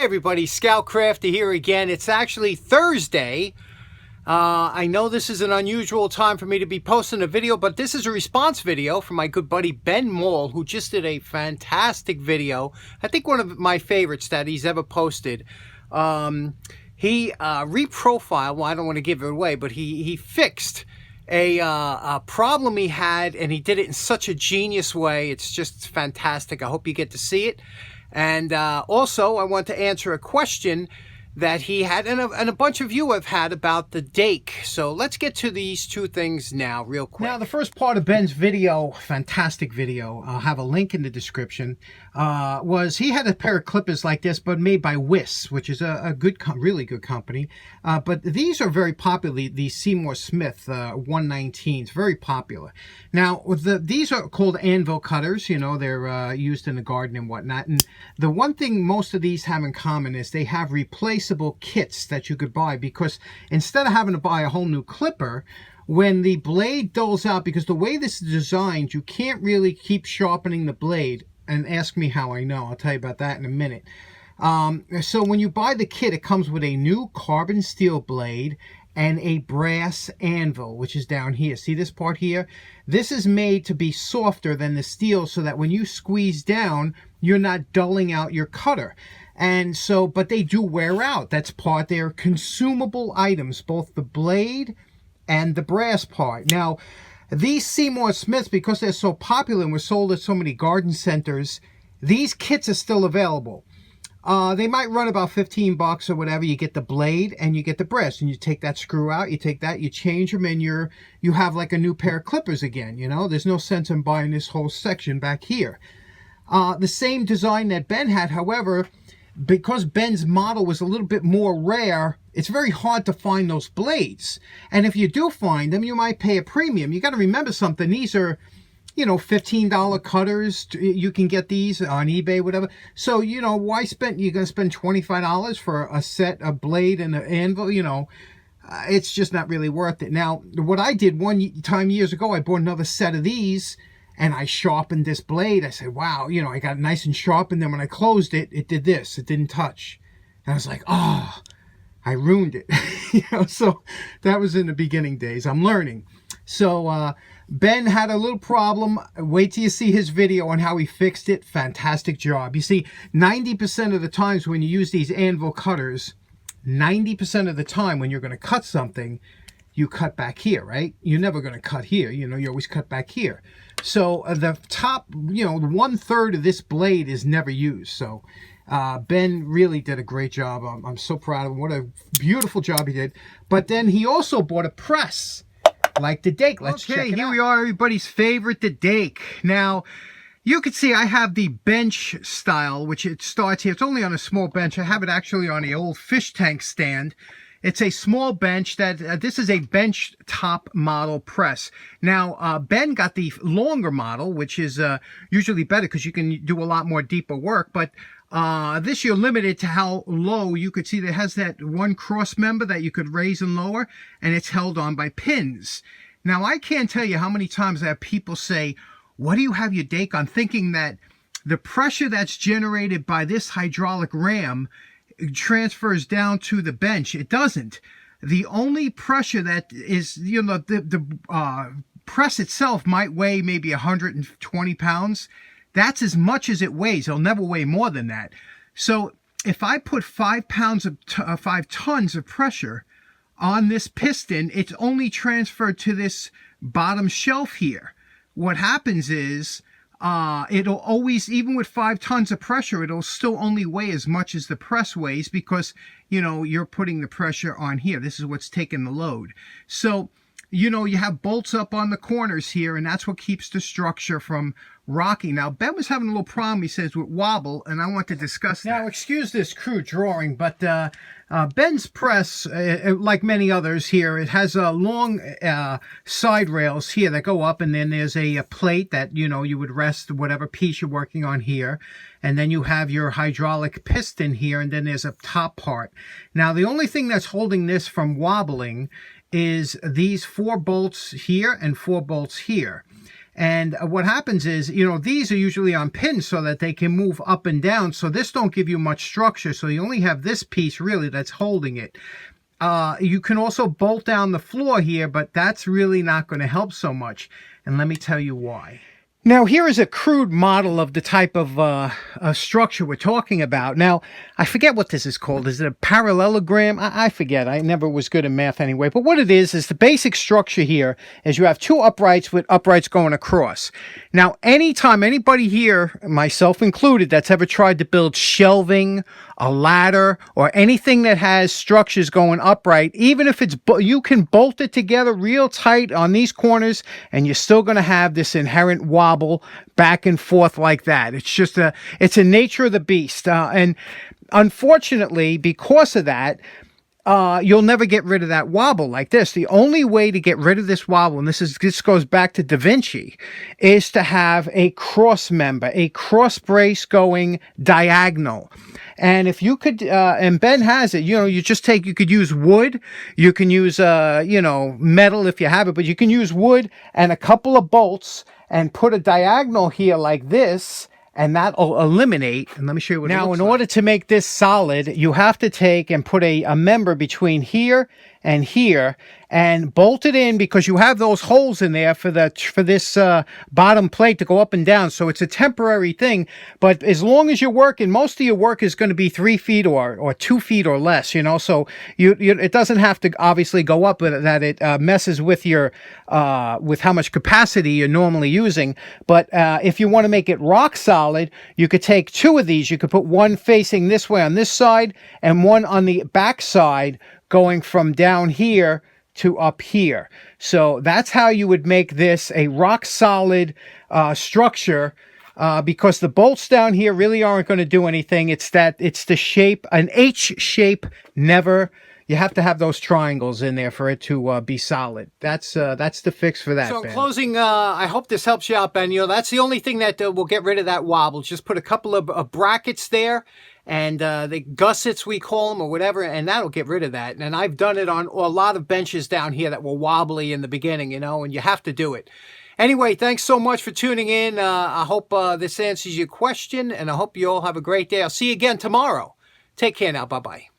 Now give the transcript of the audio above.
Everybody, Scout Crafter here again. It's actually Thursday. I know this is an unusual time for me to be posting a video, but this is a response video from my good buddy Ben Mall, who just did a fantastic video. I think one of my favorites that he's ever posted. He reprofiled, well, I don't want to give it away, but he fixed a problem he had, and he did it in such a genius way. It's just fantastic. I hope you get to see it. And also, I want to answer a question that he had, and a bunch of you have had, about the dake. So let's get to these two things now real quick. Now, the first part of Ben's video, fantastic video, I'll have a link in the description, was he had a pair of clippers like this, but made by Wiss, which is a good, really good company. But these are very popular, the Seymour Smith 119s, very popular. Now, these are called Anvil Cutters. You know, they're used in the garden and whatnot. And the one thing most of these have in common is they have replacement kits that you could buy, because instead of having to buy a whole new clipper, when the blade dulls out, because the way this is designed, you can't really keep sharpening the blade. And ask me how I know. I'll tell you about that in a minute. So when you buy the kit, it comes with a new carbon steel blade and a brass anvil, which is down here. See this part here? This is made to be softer than the steel, so that when you squeeze down, you're not dulling out your cutter. And so, but they do wear out. That's part, they're consumable items, both the blade and the brass part. Now, these Seymour Smiths, because they're so popular and were sold at so many garden centers, these kits are still available. They might run about 15 bucks or whatever. You get the blade and you get the brass, and you take that screw out, you take that, you change them, and you have like a new pair of clippers again. You know, there's no sense in buying this whole section back here. The same design that Ben had, however, because Ben's model was a little bit more rare, it's very hard to find those blades. And if you do find them, you might pay a premium. You got to remember something. These are, you know, $15 cutters. You can get these on eBay, whatever. So, you know, why spend, you're going to spend $25 for a set, a blade and an anvil, you know. It's just not really worth it. Now, what I did one time years ago, I bought another set of these, and I sharpened this blade. I said, wow, you know, I got it nice and sharp. And then when I closed it, it did this. It didn't touch. And I was like, oh, I ruined it. You know, so that was in the beginning days. I'm learning. So Ben had a little problem. Wait till you see his video on how he fixed it. Fantastic job. You see, 90% of the times when you use these Anvil cutters, 90% of the time when you're going to cut something, you cut back here, right? You're never going to cut here. You know, you always cut back here. So the top, you know, 1/3 of this blade is never used. So Ben really did a great job. I'm so proud of him. What a beautiful job he did. But then he also bought a press, like the dake. Let's check it out. Here we are, everybody's favorite, the dake. Now, you can see I have the bench style, which it starts here. It's only on a small bench. I have it actually on the old fish tank stand. It's a small bench that, this is a bench top model press. Now, Ben got the longer model, which is usually better because you can do a lot more deeper work. But this, you're limited to how low. You could see that it has that one cross member that you could raise and lower, and it's held on by pins. Now, I can't tell you how many times I have people say, what do you have your dake on? Thinking that the pressure that's generated by this hydraulic ram transfers down to the bench. It doesn't. The only pressure that is, you know, the press itself might weigh maybe 120 pounds. That's as much as it weighs. It'll never weigh more than that. So if I put 5 tons of pressure on this piston, it's only transferred to this bottom shelf here. What happens is, it'll always, even with 5 tons of pressure, it'll still only weigh as much as the press weighs, because, you know, you're putting the pressure on here. This is what's taking the load. So, you know, you have bolts up on the corners here, and that's what keeps the structure from rocking. Now, Ben was having a little problem, he says, with Wobble, and I want to discuss that. Now, excuse this crude drawing, but Ben's press, like many others here, it has long side rails here that go up, and then there's a plate that, you know, you would rest whatever piece you're working on here. And then you have your hydraulic piston here, and then there's a top part. Now, the only thing that's holding this from wobbling is these 4 bolts here and 4 bolts here. And what happens is, you know, these are usually on pins so that they can move up and down. So this don't give you much structure. So you only have this piece really that's holding it. You can also bolt down the floor here, but that's really not going to help so much. And let me tell you why. Now, here is a crude model of the type of structure we're talking about. Now, I forget what this is called. Is it a parallelogram? I forget. I never was good at math anyway. But what it is the basic structure here is you have two uprights with uprights going across. Now, anytime anybody here, myself included, that's ever tried to build shelving, a ladder, or anything that has structures going upright, even if it's, you can bolt it together real tight on these corners, and you're still going to have this inherent wobble back and forth like that. It's just it's a nature of the beast. And unfortunately, because of that, you'll never get rid of that wobble like this. The only way to get rid of this wobble, and this goes back to Da Vinci, is to have a cross member, a cross brace going diagonal. And if you could, and Ben has it, you know, you could use wood, you can use, you know, metal if you have it, but you can use wood and a couple of bolts and put a diagonal here like this, and that'll eliminate. And let me show you what it looks like. Now, in order to make this solid, you have to take and put a member between here and here and bolt it in, because you have those holes in there for this bottom plate to go up and down. So it's a temporary thing, but as long as you're working, most of your work is going to be 3 feet or 2 feet or less, you know, so it doesn't have to obviously go up, but that it messes with your with how much capacity you're normally using. But if you want to make it rock solid, you could take 2 of these. You could put one facing this way on this side and one on the back side going from down here to up here. So that's how you would make this a rock solid structure, because the bolts down here really aren't going to do anything. It's the shape, an H shape. Never. You have to have those triangles in there for it to be solid. That's the fix for that. So in closing, I hope this helps you out, Ben. You know, that's the only thing that will get rid of that wobble. Just put a couple of brackets there, and the gussets, we call them, or whatever, and that'll get rid of that. And I've done it on a lot of benches down here that were wobbly in the beginning, you know, and you have to do it. Anyway, thanks so much for tuning in. I hope this answers your question, and I hope you all have a great day. I'll see you again tomorrow. Take care now. Bye-bye.